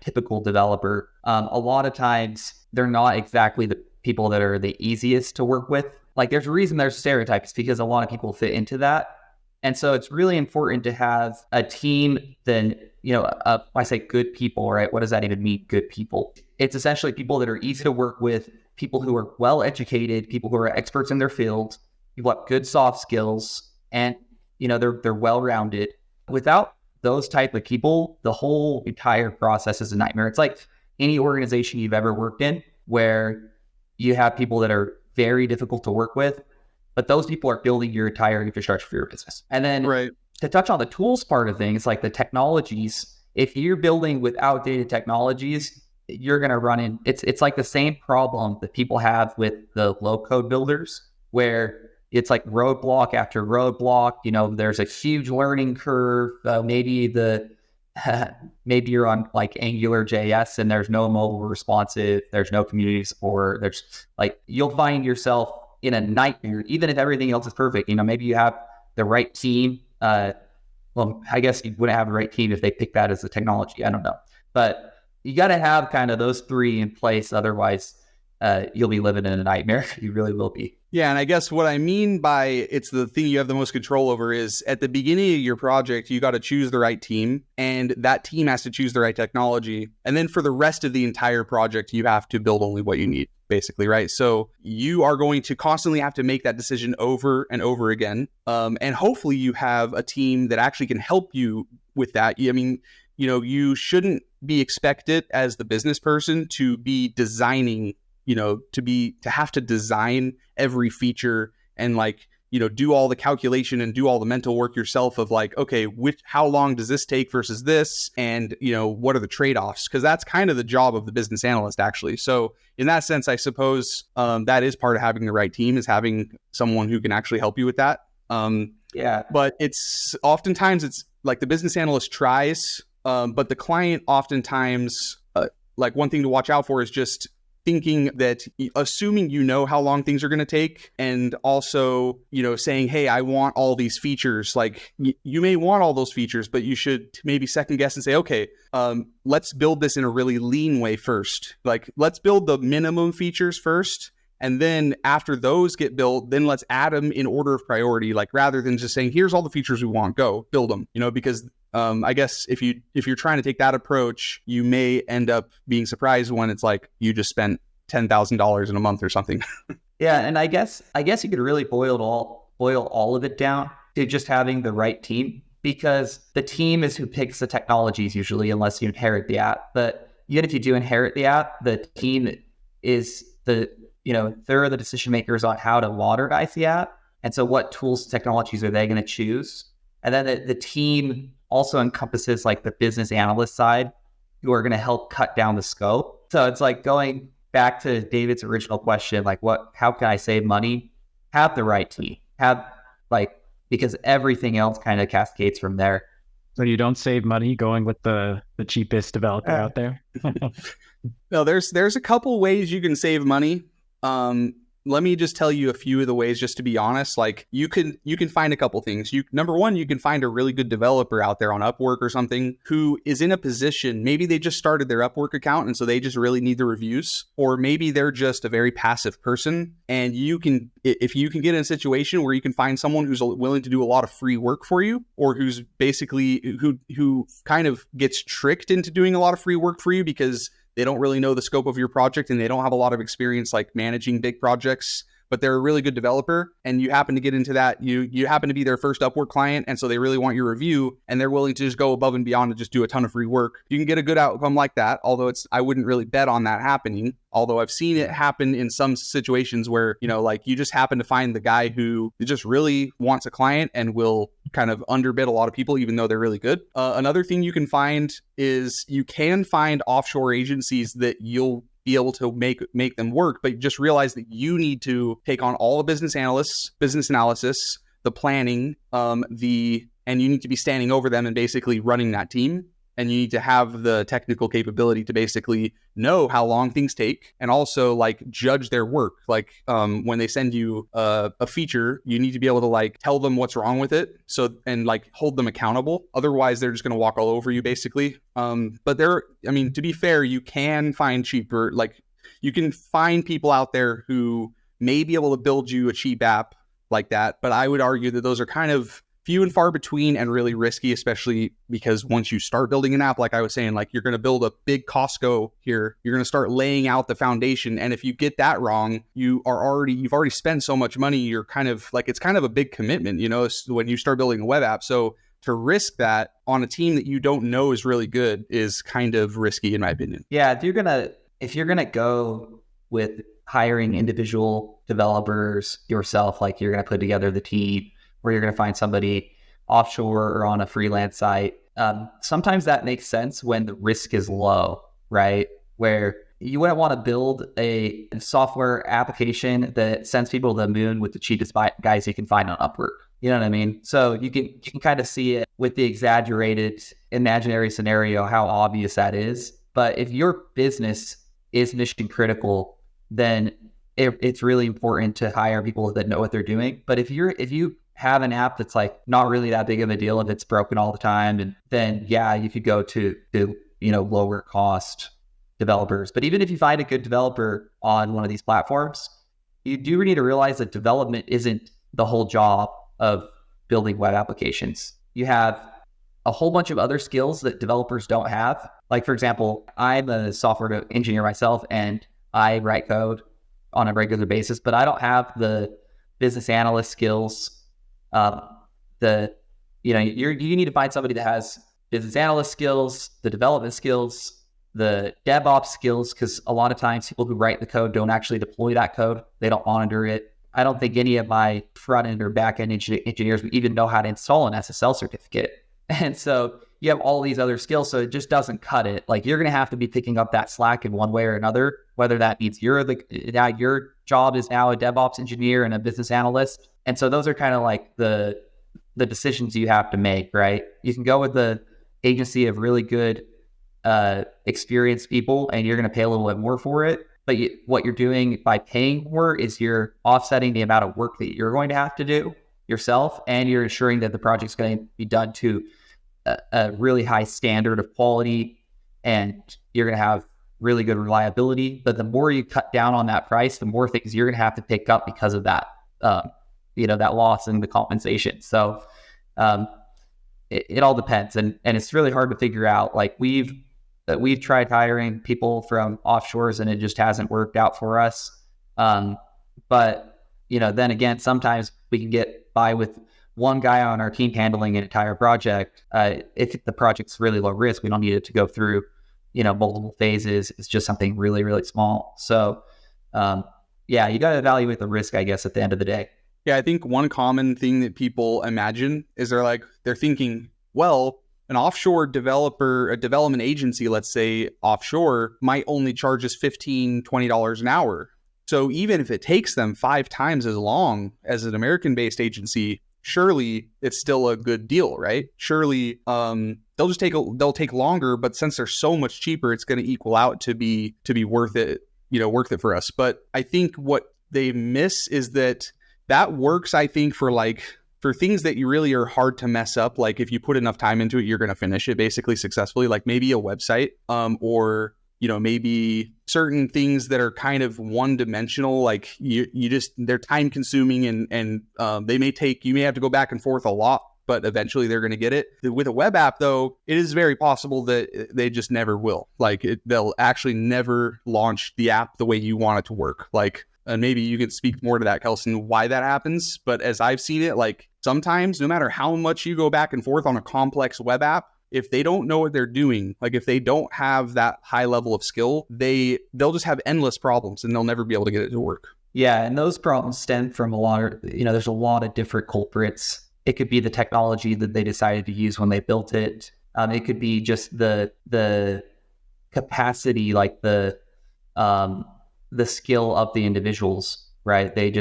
typical developer, a lot of times they're not exactly the people that are the easiest to work with. Like there's a reason there's stereotypes, because a lot of people fit into that. And so it's really important to have a team then, I say good people, right? What does that even mean, good people? It's essentially people that are easy to work with, people who are well educated, people who are experts in their field, people have good soft skills, and they're well rounded. Without those type of people, the whole entire process is a nightmare. It's like any organization you've ever worked in where you have people that are very difficult to work with, but those people are building your entire infrastructure for your business. And then to touch on the tools part of things, like the technologies, if you're building with outdated technologies, you're going to run in, it's like the same problem that people have with the low code builders, where it's like roadblock after roadblock. There's a huge learning curve. Maybe you're on like Angular JS and there's no mobile responsive, there's no community support. There's like, you'll find yourself in a nightmare, even if everything else is perfect. Maybe you have the right team. Well, I guess you wouldn't have the right team if they pick that as the technology. I don't know, but you got to have kind of those three in place. Otherwise, you'll be living in a nightmare. You really will be. Yeah. And I guess what I mean by it's the thing you have the most control over is at the beginning of your project, you got to choose the right team, and that team has to choose the right technology. And then for the rest of the entire project, you have to build only what you need, basically, right? So you are going to constantly have to make that decision over and over again. And hopefully you have a team that actually can help you with that. I mean, you shouldn't be expected as the business person to be designing, to have to design every feature and do all the calculation and do all the mental work yourself of like, okay, how long does this take versus this? And, what are the trade-offs? Because that's kind of the job of the business analyst, actually. So in that sense, I suppose that is part of having the right team, is having someone who can actually help you with that. But oftentimes it's like the business analyst tries, but the client oftentimes, like one thing to watch out for is just thinking that, assuming how long things are going to take, and also, saying, hey, I want all these features. Like you may want all those features, but you should maybe second guess and say, okay, let's build this in a really lean way first. Like let's build the minimum features first. And then after those get built, then let's add them in order of priority, like rather than just saying, here's all the features we want, go build them, because I guess if you're trying to take that approach, you may end up being surprised when it's like you just spent $10,000 in a month or something. Yeah. And I guess you could really boil all of it down to just having the right team, because the team is who picks the technologies usually, unless you inherit the app. But even if you do inherit the app, the team is they're the decision makers on how to modernize the app. And so what tools, technologies are they going to choose? And then the team also encompasses like the business analyst side, who are going to help cut down the scope. So it's like going back to David's original question, like how can I save money? Have the right team. Because everything else kind of cascades from there. So you don't save money going with the cheapest developer out there? No, there's a couple ways you can save money. Let me just tell you a few of the ways, just to be honest. Like you can find a couple things. Number one, you can find a really good developer out there on Upwork or something who is in a position, maybe they just started their Upwork account and so they just really need the reviews, or maybe they're just a very passive person. And if you can get in a situation where you can find someone who's willing to do a lot of free work for you, or who's basically who kind of gets tricked into doing a lot of free work for you because they don't really know the scope of your project and they don't have a lot of experience like managing big projects, but they're a really good developer, and you happen to get into that, you happen to be their first Upwork client, and so they really want your review and they're willing to just go above and beyond and just do a ton of free work. You can get a good outcome like that, although I wouldn't really bet on that happening. Although I've seen it happen in some situations where, like you just happen to find the guy who just really wants a client and will kind of underbid a lot of people, even though they're really good. Another thing you can find is you can find offshore agencies that you'll be able to make them work, but just realize that you need to take on all the business analysts, business analysis, the planning, and you need to be standing over them and basically running that team. And you need to have the technical capability to basically know how long things take, and also like judge their work. Like when they send you a feature, you need to be able to like tell them what's wrong with it. And like hold them accountable. Otherwise, they're just going to walk all over you basically. But to be fair, you can find cheaper, like you can find people out there who may be able to build you a cheap app like that. But I would argue that those are kind of few and far between and really risky, especially because once you start building an app, like I was saying, like you're going to build a big Costco here, you're going to start laying out the foundation. And if you get that wrong, you've already spent so much money. You're kind of like, it's kind of a big commitment, when you start building a web app. So to risk that on a team that you don't know is really good is kind of risky in my opinion. Yeah. If you're going to go with hiring individual developers yourself, like you're going to put together the team, where you're going to find somebody offshore or on a freelance site. Sometimes that makes sense when the risk is low, right? Where you wouldn't want to build a software application that sends people to the moon with the cheapest guys you can find on Upwork. You know what I mean? So you can kind of see it with the exaggerated imaginary scenario, how obvious that is. But if your business is mission critical, then it's really important to hire people that know what they're doing. But if you have an app that's like not really that big of a deal if it's broken all the time, and then you could go to lower cost developers. But even if you find a good developer on one of these platforms, you do need to realize that development isn't the whole job of building web applications. You have a whole bunch of other skills that developers don't have. Like, for example, I'm a software engineer myself and I write code on a regular basis, but I don't have the business analyst skills. You need to find somebody that has business analyst skills, the development skills, the DevOps skills, because a lot of times people who write the code don't actually deploy that code. They don't monitor it. I don't think any of my front end or back end engineers would even know how to install an SSL certificate. And so you have all these other skills, so it just doesn't cut it. Like you're going to have to be picking up that slack in one way or another, whether that means now your job is now a DevOps engineer and a business analyst. And so those are kind of like the decisions you have to make, right? You can go with the agency of really good experienced people, and you're going to pay a little bit more for it. But what you're doing by paying more is you're offsetting the amount of work that you're going to have to do yourself, and you're ensuring that the project's going to be done to a really high standard of quality, and you're going to have really good reliability. But the more you cut down on that price, the more things you're going to have to pick up because of that, that loss in the compensation. So it all depends, and it's really hard to figure out. Like we've tried hiring people from offshores, and it just hasn't worked out for us. But then again, sometimes we can get by with one guy on our team handling an entire project. If the project's really low risk, we don't need it to go through, multiple phases. It's just something really, really small. So, you got to evaluate the risk, I guess, at the end of the day. Yeah, I think one common thing that people imagine is they're thinking, well, an offshore developer, a development agency, let's say offshore, might only charge us $15, $20 an hour. So even if it takes them 5 times as long as an American-based agency, surely it's still a good deal, right? Surely they'll take longer, but since they're so much cheaper, it's going to equal out to be worth it, worth it for us. But I think what they miss is that works, I think, for things that you really are hard to mess up. Like if you put enough time into it, you're going to finish it basically successfully, like maybe a website, or maybe certain things that are kind of one-dimensional, like they're time consuming, and you may have to go back and forth a lot, but eventually they're going to get it. With a web app, though, it is very possible that they just never will. They'll actually never launch the app the way you want it to work. And maybe you can speak more to that, Kelson, why that happens. But as I've seen it, sometimes no matter how much you go back and forth on a complex web app, if they don't know what they're doing, if they don't have that high level of skill, they'll just have endless problems and they'll never be able to get it to work. Yeah, and those problems stem from there's a lot of different culprits. It could be the technology that they decided to use when they built it. It could be just the capacity, the skill of the individuals, right? They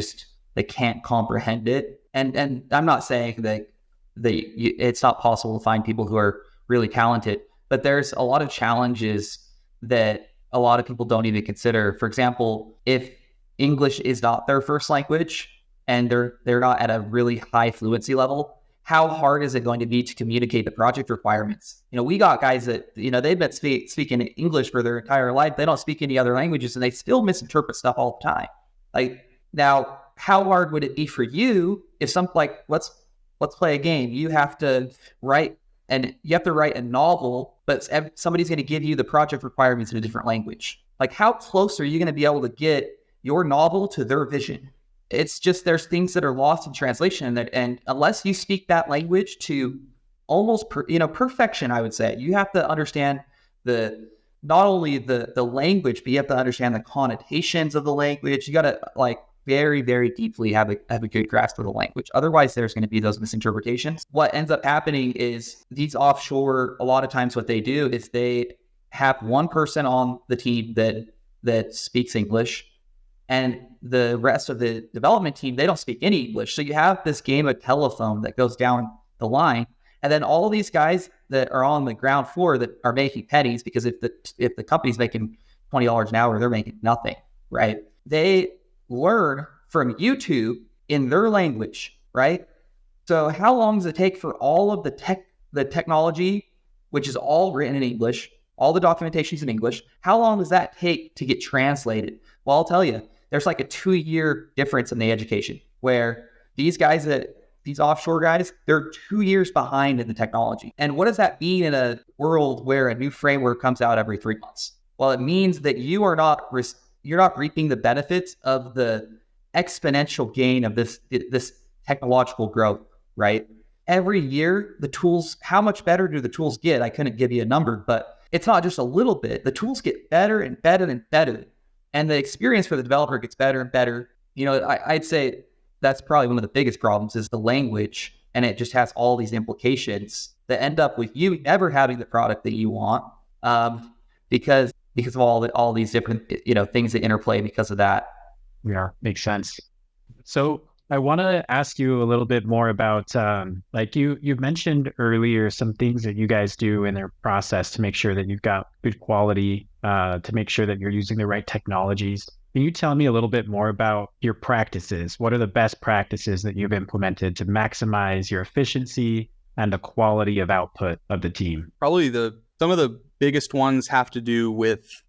can't comprehend it. And I'm not saying that it's not possible to find people who are really talented, but there's a lot of challenges that a lot of people don't even consider. For example, if English is not their first language and they're not at a really high fluency level, how hard is it going to be to communicate the project requirements? We got guys that, they've been speaking English for their entire life. They don't speak any other languages and they still misinterpret stuff all the time. Now, how hard would it be for you if let's play a game. You have to write a novel, but somebody's going to give you the project requirements in a different language. How close are you going to be able to get your novel to their vision? It's just, there's things that are lost in translation, and unless you speak that language to almost perfection, I would say, you have to understand not only the language, but you have to understand the connotations of the language. You got to very, very deeply have a good grasp of the language. Otherwise, there's going to be those misinterpretations. What ends up happening is these offshore, a lot of times what they do is they have one person on the team that speaks English, and the rest of the development team, they don't speak any English. So you have this game of telephone that goes down the line. And then all of these guys that are on the ground floor that are making pennies, because if the company's making $20 an hour, they're making nothing, right? They learn from YouTube in their language, right? So how long does it take for all of the technology, which is all written in English, all the documentation is in English, how long does that take to get translated? Well, I'll tell you, there's a 2-year difference in the education, where these offshore guys, they're 2 years behind in the technology. And what does that mean in a world where a new framework comes out every 3 months? Well, it means that you're not reaping the benefits of the exponential gain of this technological growth, right? Every year, the tools, how much better do the tools get? I couldn't give you a number, but it's not just a little bit. The tools get better and better and better. And the experience for the developer gets better and better. I'd say that's probably one of the biggest problems is the language, and it just has all these implications that end up with you never having the product that you want, because of all these different things that interplay because of that. Yeah, makes sense. So I want to ask you a little bit more about, like you've mentioned earlier, some things that you guys do in their process to make sure that you've got good quality, to make sure that you're using the right technologies. Can you tell me a little bit more about your practices? What are the best practices that you've implemented to maximize your efficiency and the quality of output of the team? Probably some of the biggest ones have to do with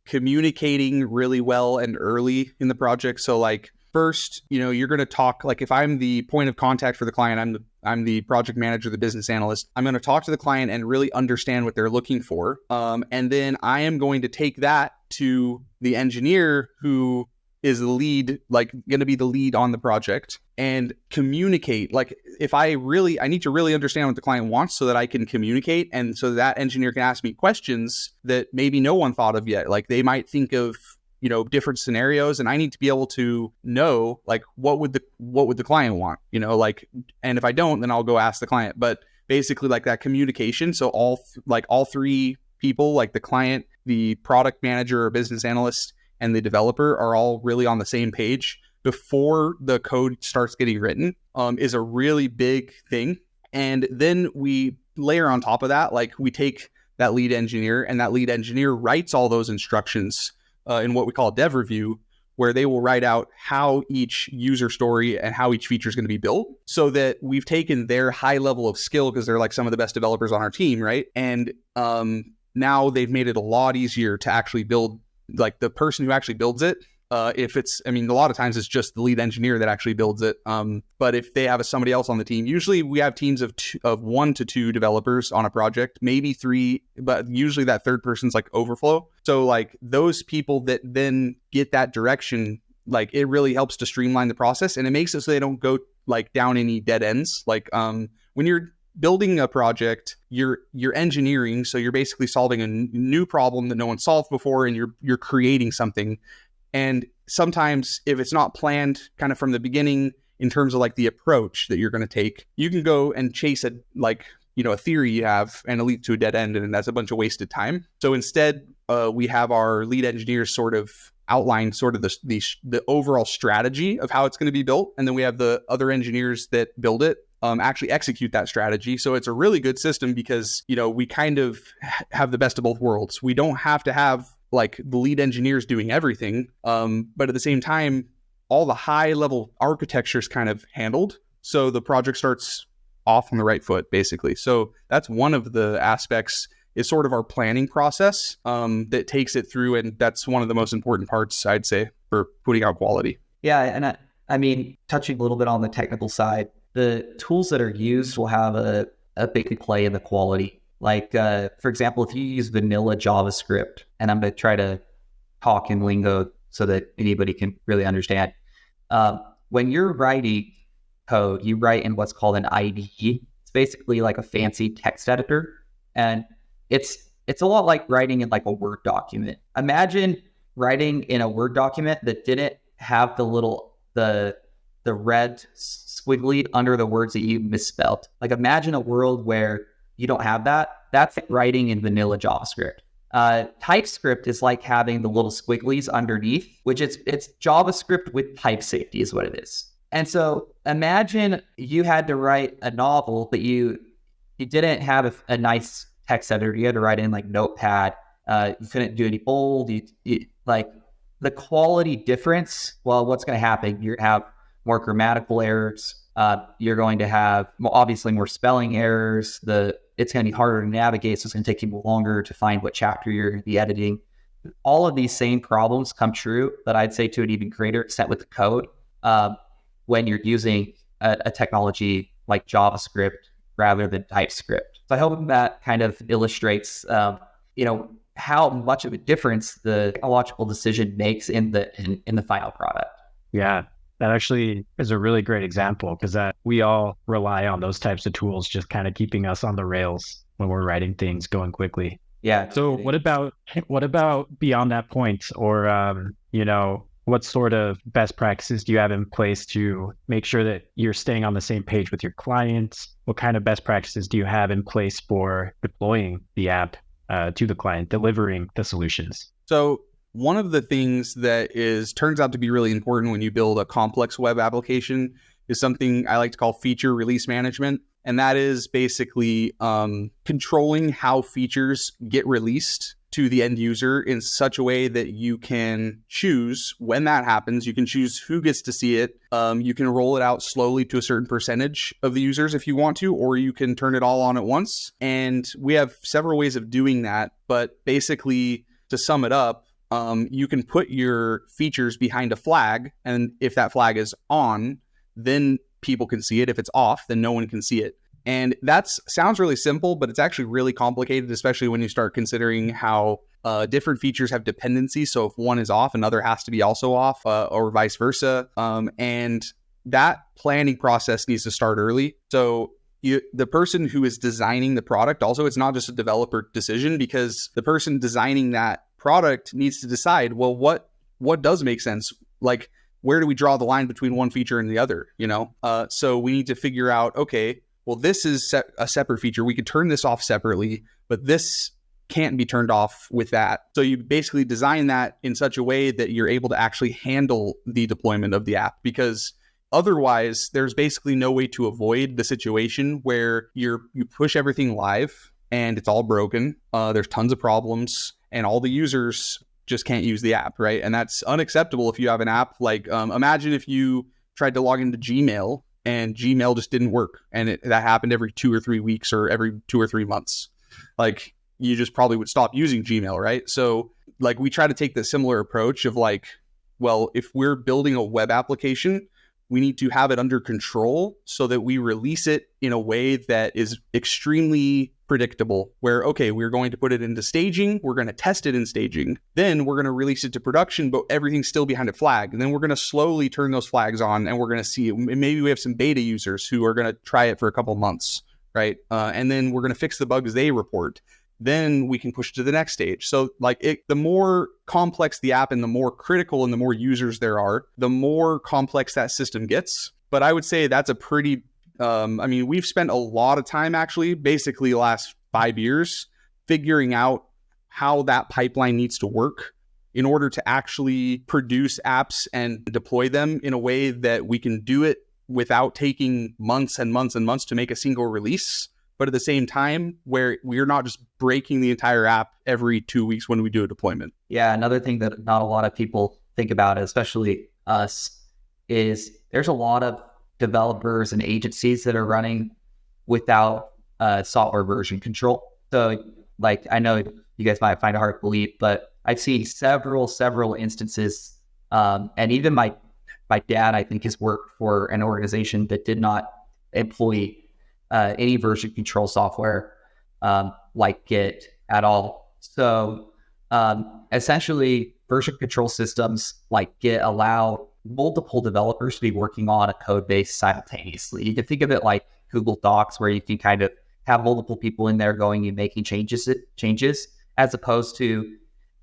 communicating really well and early in the project. So like first, you're going to talk, like if I'm the point of contact for the client, I'm the project manager, the business analyst. I'm going to talk to the client and really understand what they're looking for. And then I am going to take that to the engineer who is the lead, like going to be the lead on the project, and communicate. Like if I need to really understand what the client wants so that I can communicate. And so that engineer can ask me questions that maybe no one thought of yet. Like they might think of, different scenarios, and I need to be able to know like what would the client want, and if I don't, then I'll go ask the client. But basically like that communication. So all three people, like the client, the product manager or business analyst, and the developer are all really on the same page before the code starts getting written, is a really big thing. And then we layer on top of that, like we take that lead engineer, and that lead engineer writes all those instructions in what we call a dev review, where they will write out how each user story and how each feature is going to be built, so that we've taken their high level of skill, because they're like some of the best developers on our team, right? And now they've made it a lot easier to actually build, like the person who actually builds it. A lot of times it's just the lead engineer that actually builds it. But if they have somebody else on the team, usually we have teams of 1 to 2 developers on a project, maybe 3, but usually that third person's like overflow. So like those people that then get that direction, like it really helps to streamline the process, and it makes it so they don't go like down any dead ends. Like when you're building a project, you're engineering, so you're basically solving a new problem that no one solved before, and you're creating something. And sometimes if it's not planned kind of from the beginning in terms of like the approach that you're going to take, you can go and chase a theory you have, and it leads to a dead end, and that's a bunch of wasted time. So instead, we have our lead engineers sort of outline sort of the overall strategy of how it's going to be built. And then we have the other engineers that build it actually execute that strategy. So it's a really good system because, we kind of have the best of both worlds. We don't have to have like the lead engineers doing everything. But at the same time, all the high level architecture is kind of handled. So the project starts off on the right foot, basically. So that's one of the aspects, is sort of our planning process that takes it through. And that's one of the most important parts, I'd say, for putting out quality. Yeah. And I mean, touching a little bit on the technical side, the tools that are used will have a big play in the quality. Like, for example, if you use vanilla JavaScript, and I'm going to try to talk in lingo so that anybody can really understand. When you're writing code, you write in what's called an IDE. It's basically like a fancy text editor. And it's a lot like writing in like a Word document. Imagine writing in a Word document that didn't have the red squiggly under the words that you misspelled. Like imagine a world where you don't have that. That's like writing in vanilla JavaScript. TypeScript is like having the little squigglies underneath, which it's JavaScript with type safety is what it is. And so imagine you had to write a novel, but you didn't have a nice text editor. You had to write in like Notepad. You couldn't do any bold. You like the quality difference. Well, what's going to happen? You have more grammatical errors. You're going to have obviously more spelling errors. It's going to be harder to navigate, so it's going to take you longer to find what chapter you're going to be editing. All of these same problems come true, but I'd say to an even greater extent with the code when you're using a technology like JavaScript rather than TypeScript. So I hope that kind of illustrates, how much of a difference the technological decision makes in the final product. Yeah. That actually is a really great example, because we all rely on those types of tools, just kind of keeping us on the rails when we're writing things going quickly. Yeah. So what about beyond that point, or, what sort of best practices do you have in place to make sure that you're staying on the same page with your clients? What kind of best practices do you have in place for deploying the app to the client, delivering the solutions? So one of the things that turns out to be really important when you build a complex web application is something I like to call feature release management. And that is basically controlling how features get released to the end user in such a way that you can choose when that happens. You can choose who gets to see it. You can roll it out slowly to a certain percentage of the users if you want to, or you can turn it all on at once. And we have several ways of doing that. But basically, to sum it up, you can put your features behind a flag. And if that flag is on, then people can see it. If it's off, then no one can see it. And that sounds really simple, but it's actually really complicated, especially when you start considering how different features have dependencies. So if one is off, another has to be also off, or vice versa. And that planning process needs to start early. So the person who is designing the product, also, it's not just a developer decision, because the person designing that product needs to decide, well, what does make sense? Like, where do we draw the line between one feature and the other? So we need to figure out, okay, well, this is a separate feature. We could turn this off separately, but this can't be turned off with that. So you basically design that in such a way that you're able to actually handle the deployment of the app, because otherwise there's basically no way to avoid the situation where you push everything live and it's all broken. There's tons of problems and all the users just can't use the app, right? And that's unacceptable if you have an app. Like, imagine if you tried to log into Gmail and Gmail just didn't work, and that happened every 2 or 3 weeks or every 2 or 3 months. Like, you just probably would stop using Gmail, right? So like, we try to take the similar approach of like, well, if we're building a web application, we need to have it under control so that we release it in a way that is extremely predictable, where, okay, we're going to put it into staging, we're going to test it in staging, then we're going to release it to production, but everything's still behind a flag. And then we're going to slowly turn those flags on, and we're going to see it. Maybe we have some beta users who are going to try it for a couple months, right? And then we're going to fix the bugs they report. Then we can push to the next stage. So like, the more complex the app and the more critical and the more users there are, the more complex that system gets. But I would say that's a pretty, we've spent a lot of time, actually, basically the last 5 years, figuring out how that pipeline needs to work in order to actually produce apps and deploy them in a way that we can do it without taking months and months and months to make a single release. But at the same time, where we're not just breaking the entire app every 2 weeks when we do a deployment. Yeah, another thing that not a lot of people think about, especially us, is there's a lot of developers and agencies that are running without software version control. So like, I know you guys might find it hard to believe, but I've seen several instances, and even my dad, I think, has worked for an organization that did not employ any version control software like Git at all. So essentially, version control systems like Git allow multiple developers to be working on a code base simultaneously. You can think of it like Google Docs, where you can kind of have multiple people in there going and making changes, as opposed to,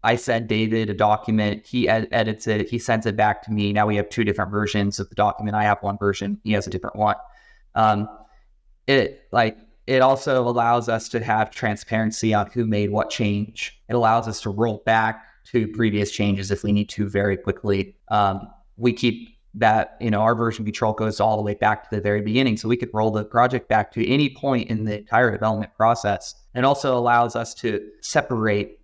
I send David a document, he edits it, he sends it back to me. Now we have 2 different versions of the document. I have one version, he has a different one. It also allows us to have transparency on who made what change. It allows us to roll back to previous changes if we need to very quickly. We keep that, our version control goes all the way back to the very beginning. So we could roll the project back to any point in the entire development process. It also allows us to separate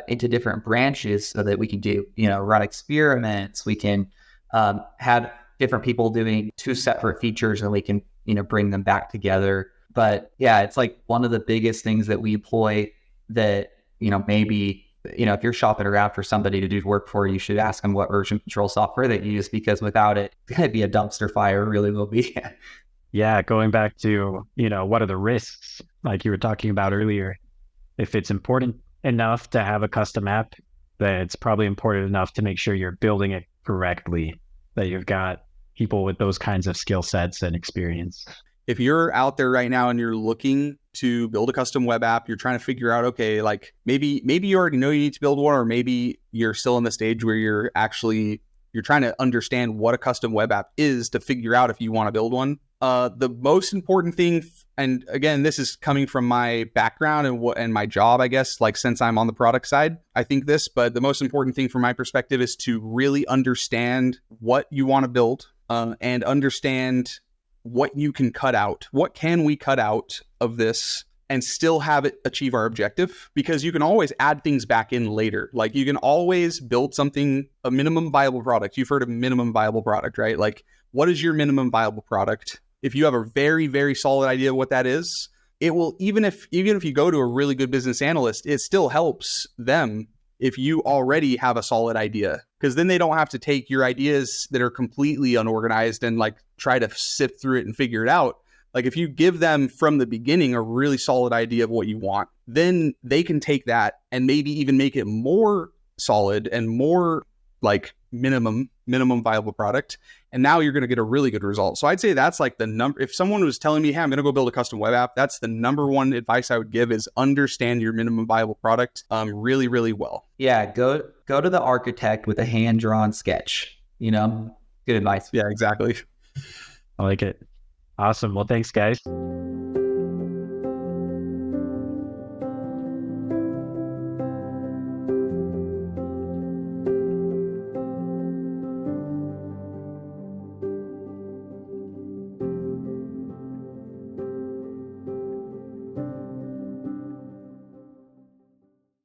into different branches so that we can do, run experiments. We can have different people doing 2 separate features, and we can, bring them back together. But yeah, it's like one of the biggest things that we employ that, maybe, if you're shopping around for somebody to do work for, you should ask them what version control software they use, because without it, it's going to be a dumpster fire. It really will be. Yeah. Going back to, what are the risks, like you were talking about earlier? If it's important enough to have a custom app, then it's probably important enough to make sure you're building it correctly, that you've got people with those kinds of skill sets and experience. If you're out there right now and you're looking to build a custom web app, you're trying to figure out, okay, like maybe you already know you need to build one, or maybe you're still in the stage where you're actually you're trying to understand what a custom web app is to figure out if you want to build one. The most important thing, and again, this is coming from my background and my job, I guess, like since I'm on the product side, I think this, but the most important thing from my perspective is to really understand what you want to build, and understand what you can cut out. What can we cut out of this and still have it achieve our objective? Because you can always add things back in later. Like you can always build something, a minimum viable product. You've heard of minimum viable product, right? Like what is your minimum viable product? If you have a very, very solid idea of what that is, it will, even if you go to a really good business analyst, it still helps them if you already have a solid idea, because then they don't have to take your ideas that are completely unorganized and like try to sift through it and figure it out. Like if you give them from the beginning a really solid idea of what you want, then they can take that and maybe even make it more solid and more like minimum viable product. And now you're going to get a really good result. So I'd say that's like the number. If someone was telling me, hey, I'm going to go build a custom web app, that's the number one advice I would give is understand your minimum viable product really, really well. Yeah, go to the architect with a hand-drawn sketch. Good advice. Yeah, exactly. I like it. Awesome. Well, thanks, guys.